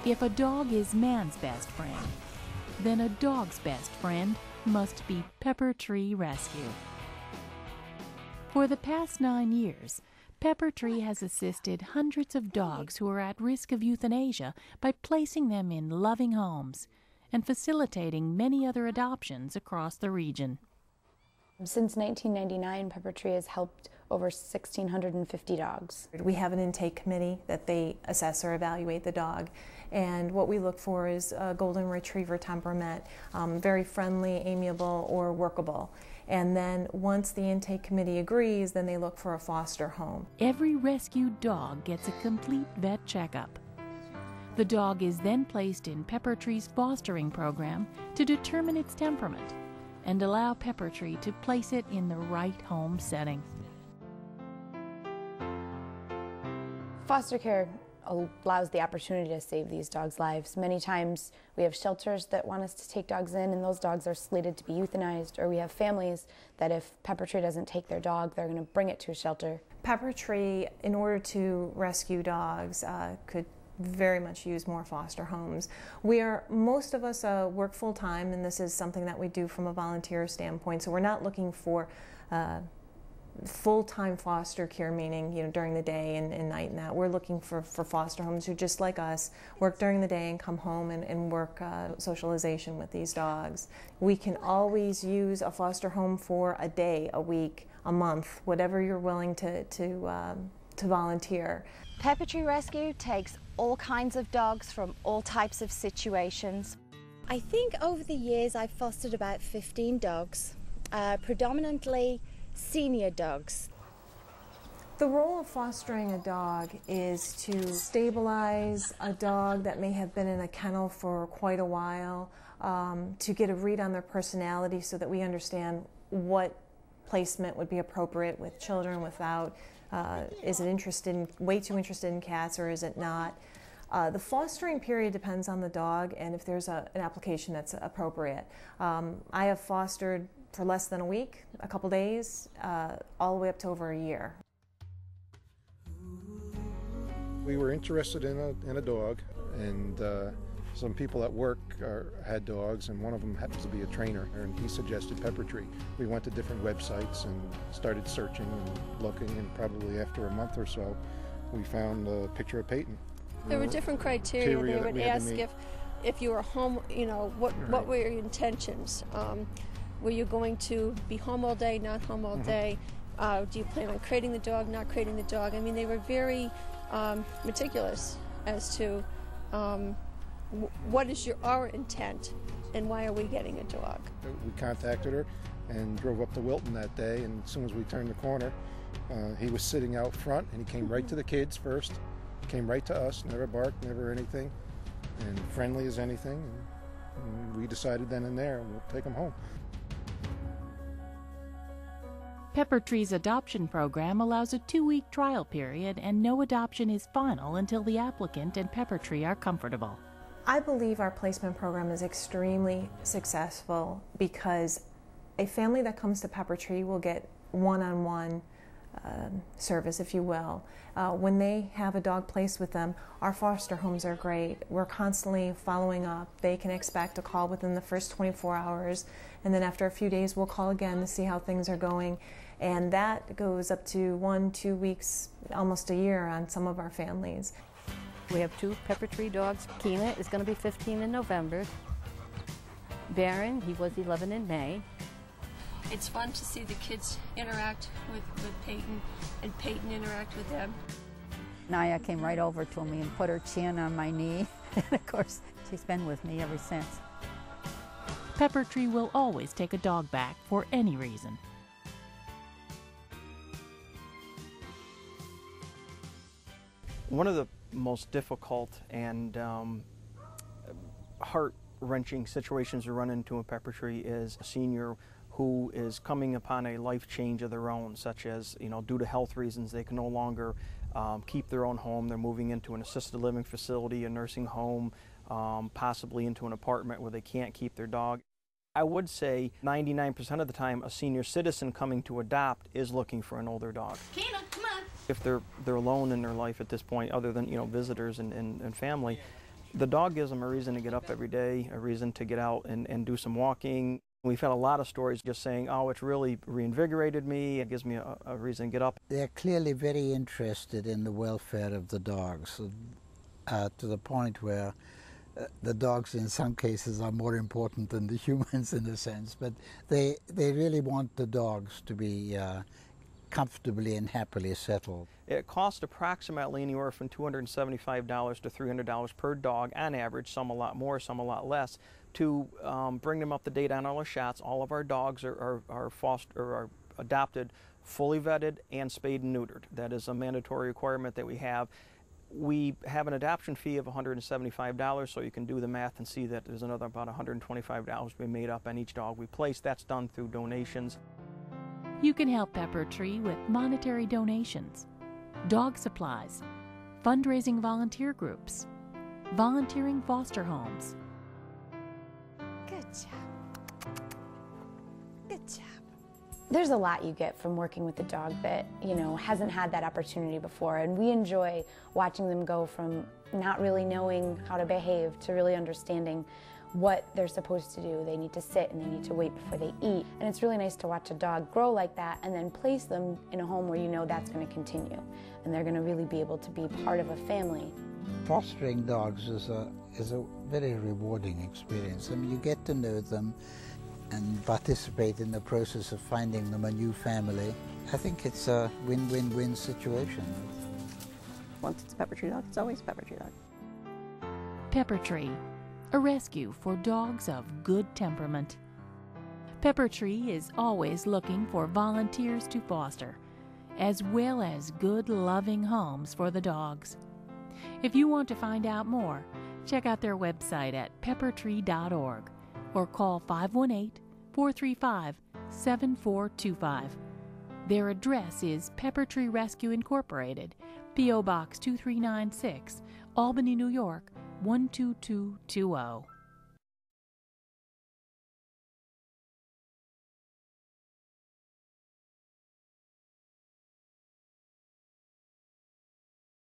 If a dog is man's best friend, then a dog's best friend must be Peppertree Rescue. For the past 9 years, Peppertree has assisted hundreds of dogs who are at risk of euthanasia by placing them in loving homes and facilitating many other adoptions across the region. Since 1999, Peppertree has helped over 1,650 dogs. We have an intake committee that they assess or evaluate the dog, and what we look for is a golden retriever temperament, very friendly, amiable, or workable. And then once the intake committee agrees, then they look for a foster home. Every rescued dog gets a complete vet checkup. The dog is then placed in Peppertree's fostering program to determine its temperament and allow Peppertree to place it in the right home setting. Foster care allows the opportunity to save these dogs' lives. Many times we have shelters that want us to take dogs in, and those dogs are slated to be euthanized, or we have families that if Peppertree doesn't take their dog, they're going to bring it to a shelter. Peppertree, in order to rescue dogs, could very much use more foster homes. Most of us work full-time, and this is something that we do from a volunteer standpoint, so we're not looking for full-time foster care, meaning during the day and night and that. We're looking for foster homes who, just like us, work during the day and come home and work socialization with these dogs. We can always use a foster home for a day, a week, a month, whatever you're willing to volunteer. Peppertree Rescue takes all kinds of dogs from all types of situations. I think over the years I've fostered about 15 dogs, predominantly senior dogs. The role of fostering a dog is to stabilize a dog that may have been in a kennel for quite a while, to get a read on their personality so that we understand what placement would be appropriate with children, without. Is it way too interested in cats, or is it not? The fostering period depends on the dog and if there's an application that's appropriate. I have fostered for less than a week, a couple days, all the way up to over a year. We were interested in a dog, and some people at work had dogs, and one of them happens to be a trainer, and he suggested Peppertree. We went to different websites and started searching and looking, and probably after a month or so, we found a picture of Peyton. There were different criteria. They would ask if you were home, what were your intentions? Were you going to be home all day, not home all day? Do you plan on crating the dog, not crating the dog? I mean, they were very meticulous as to what is our intent and why are we getting a dog. We contacted her and drove up to Wilton that day, and as soon as we turned the corner, he was sitting out front, and he came right to the kids first, came right to us, never barked, never anything, and friendly as anything, and we decided then and there we'll take him home. Peppertree's adoption program allows a 2-week trial period, and no adoption is final until the applicant and Peppertree are comfortable. I believe our placement program is extremely successful because a family that comes to Peppertree will get one-on-one service, if you will. When they have a dog placed with them, our foster homes are great. We're constantly following up. They can expect a call within the first 24 hours, and then after a few days we'll call again to see how things are going. And that goes up to 1-2 weeks, almost a year on some of our families. We have 2 Peppertree dogs. Keena is going to be 15 in November. Baron, he was 11 in May. It's fun to see the kids interact with Peyton and Peyton interact with them. Naya came right over to me and put her chin on my knee. And of course, she's been with me ever since. Peppertree will always take a dog back for any reason. One of the most difficult and heart-wrenching situations we run into in Peppertree is a senior who is coming upon a life change of their own, such as, due to health reasons, they can no longer keep their own home. They're moving into an assisted living facility, a nursing home, possibly into an apartment where they can't keep their dog. I would say 99% of the time a senior citizen coming to adopt is looking for an older dog. Keena, come on. If they're alone in their life at this point, other than visitors and family, The dog gives them a reason to get up every day, a reason to get out and do some walking. We've had a lot of stories just saying, oh, it's really reinvigorated me, it gives me a reason to get up. They're clearly very interested in the welfare of the dogs, to the point where the dogs in some cases are more important than the humans in a sense, but they really want the dogs to be comfortably and happily settled. It costs approximately anywhere from $275 to $300 per dog on average, some a lot more, some a lot less, to bring them up to date on all our shots. All of our dogs are adopted, fully vetted, and spayed and neutered. That is a mandatory requirement that we have. We have an adoption fee of $175, so you can do the math and see that there's another about $125 to be made up on each dog we place. That's done through donations. You can help Peppertree with monetary donations, dog supplies, fundraising volunteer groups, volunteering foster homes. Good job. Good job. There's a lot you get from working with a dog that, hasn't had that opportunity before, and we enjoy watching them go from not really knowing how to behave to really understanding what they're supposed to do. They need to sit and they need to wait before they eat. And it's really nice to watch a dog grow like that and then place them in a home where you know that's going to continue and they're going to really be able to be part of a family. Fostering dogs is a very rewarding experience. I mean, you get to know them and participate in the process of finding them a new family. I think it's a win-win-win situation. Once it's a Peppertree dog, it's always a Peppertree dog. Peppertree, a rescue for dogs of good temperament. Peppertree is always looking for volunteers to foster, as well as good, loving homes for the dogs. If you want to find out more, check out their website at peppertree.org or call 518-435-7425. Their address is Peppertree Rescue Incorporated, P.O. Box 2396, Albany, New York, 12220.